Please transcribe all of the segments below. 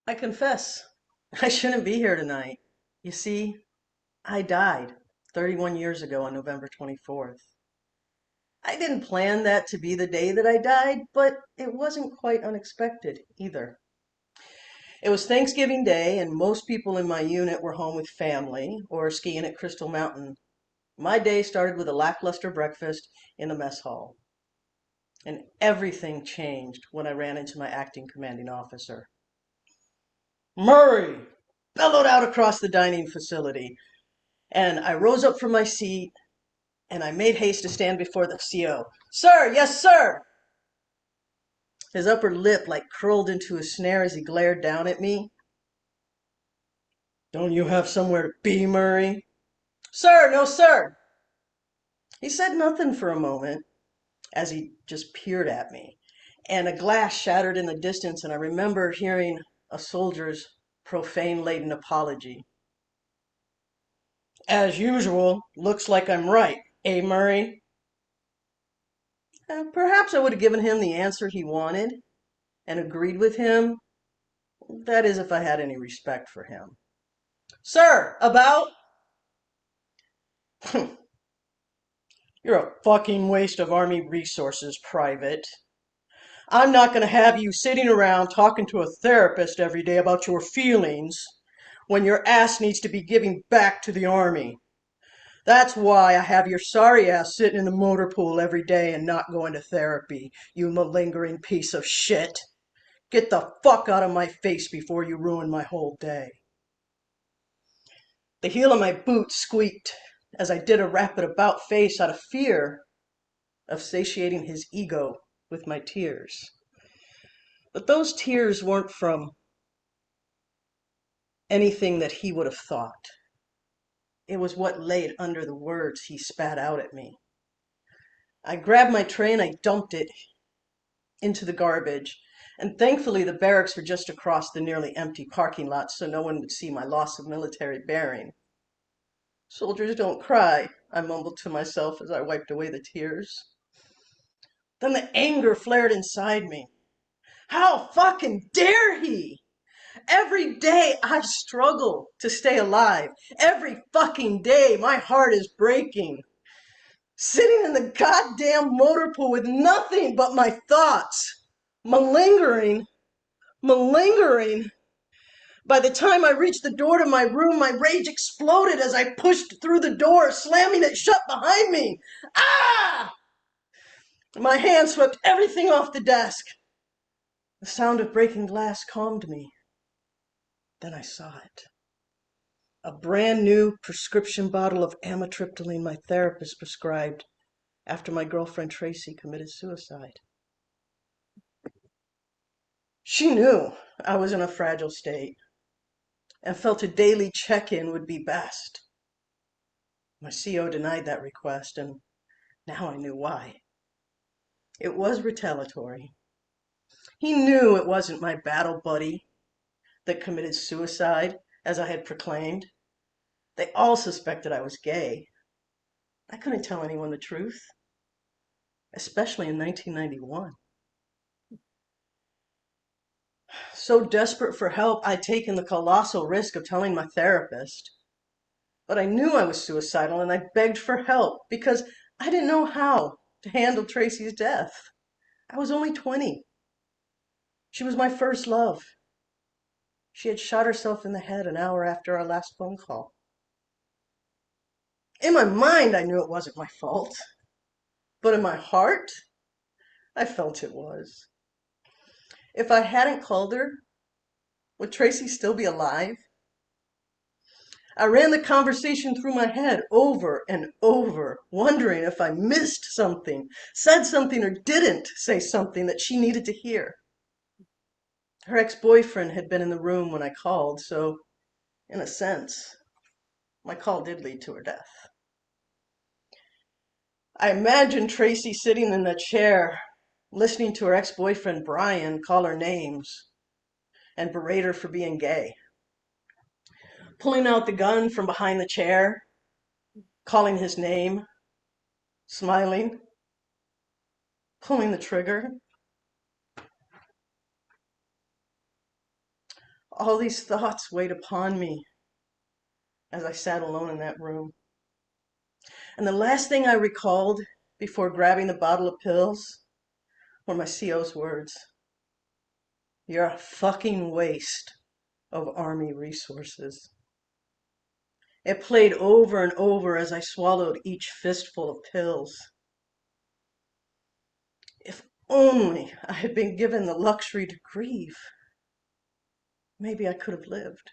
I confess, I shouldn't be here tonight. You see, I died 31 years ago on November 24th. I didn't plan that to be the day that I died, but it wasn't quite unexpected either. It was Thanksgiving Day, and most people in my unit were home with family or skiing at Crystal Mountain. My day started with a lackluster breakfast in the mess hall, and everything changed when I ran into my acting commanding officer. Murray! Bellowed out across the dining facility. And I rose up from my seat and I made haste to stand before the CO. Sir, yes, sir! His upper lip like curled into a snare as he glared down at me. Don't you have somewhere to be, Murray? Sir, no, sir! He said nothing for a moment as he just peered at me. And a glass shattered in the distance, and I remember hearing a soldier's profane-laden apology. As usual, looks like I'm right, eh, Murray? Perhaps I would have given him the answer he wanted and agreed with him. That is, if I had any respect for him. Sir, about? You're a fucking waste of Army resources, Private. I'm not going to have you sitting around talking to a therapist every day about your feelings when your ass needs to be giving back to the Army. That's why I have your sorry ass sitting in the motor pool every day and not going to therapy, you malingering piece of shit. Get the fuck out of my face before you ruin my whole day. The heel of my boot squeaked as I did a rapid about face out of fear of satiating his ego with my tears. But those tears weren't from anything that he would have thought. It was what laid under the words he spat out at me. I grabbed my tray and I dumped it into the garbage, and thankfully the barracks were just across the nearly empty parking lot so no one would see my loss of military bearing. Soldiers don't cry, I mumbled to myself as I wiped away the tears. Then the anger flared inside me. How fucking dare he? Every day I struggle to stay alive. Every fucking day my heart is breaking. Sitting in the goddamn motor pool with nothing but my thoughts. Malingering. By the time I reached the door to my room, my rage exploded as I pushed through the door, slamming it shut behind me. Ah! My hand swept everything off the desk. The sound of breaking glass calmed me. Then I saw it. A brand new prescription bottle of amitriptyline my therapist prescribed after my girlfriend Tracy committed suicide. She knew I was in a fragile state and felt a daily check-in would be best. My CO denied that request, and now I knew why. It was retaliatory. He knew it wasn't my battle buddy that committed suicide, as I had proclaimed. They all suspected I was gay. I couldn't tell anyone the truth, especially in 1991. So desperate for help, I'd taken the colossal risk of telling my therapist. But I knew I was suicidal and I begged for help because I didn't know how to handle Tracy's death. I was only 20. She was my first love. She had shot herself in the head an hour after our last phone call. In my mind, I knew it wasn't my fault. But in my heart, I felt it was. If I hadn't called her, would Tracy still be alive? I ran the conversation through my head over and over, wondering if I missed something, said something, or didn't say something that she needed to hear. Her ex-boyfriend had been in the room when I called, so in a sense, my call did lead to her death. I imagined Tracy sitting in the chair, listening to her ex-boyfriend Brian call her names and berate her for being gay, pulling out the gun from behind the chair, calling his name, smiling, pulling the trigger. All these thoughts weighed upon me as I sat alone in that room. And the last thing I recalled before grabbing the bottle of pills were my CO's words. You're a fucking waste of Army resources. It played over and over as I swallowed each fistful of pills. If only I had been given the luxury to grieve, maybe I could have lived.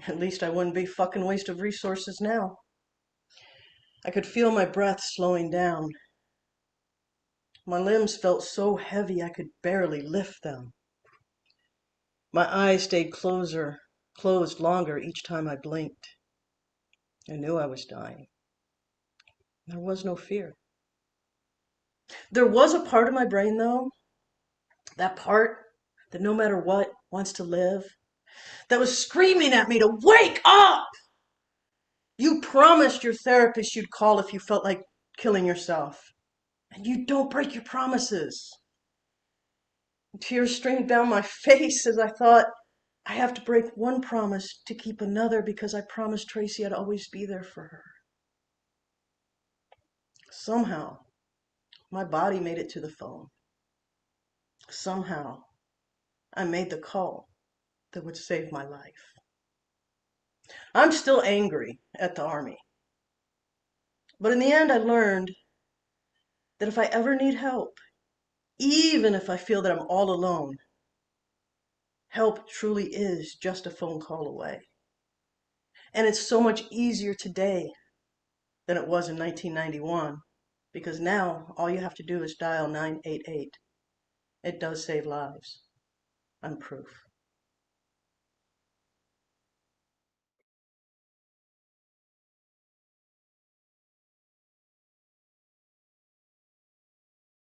At least I wouldn't be fucking waste of resources now. I could feel my breath slowing down. My limbs felt so heavy I could barely lift them. My eyes stayed closed longer each time I blinked. I knew I was dying. There was no fear. There was a part of my brain, though, that part that no matter what wants to live, that was screaming at me to wake up. You promised your therapist you'd call if you felt like killing yourself. And you don't break your promises. Tears streamed down my face as I thought, I have to break one promise to keep another because I promised Tracy I'd always be there for her. Somehow, my body made it to the phone. Somehow, I made the call that would save my life. I'm still angry at the Army. But in the end, I learned that if I ever need help, even if I feel that I'm all alone, help truly is just a phone call away. And it's so much easier today than it was in 1991, because now all you have to do is dial 988. It does save lives. I'm proof.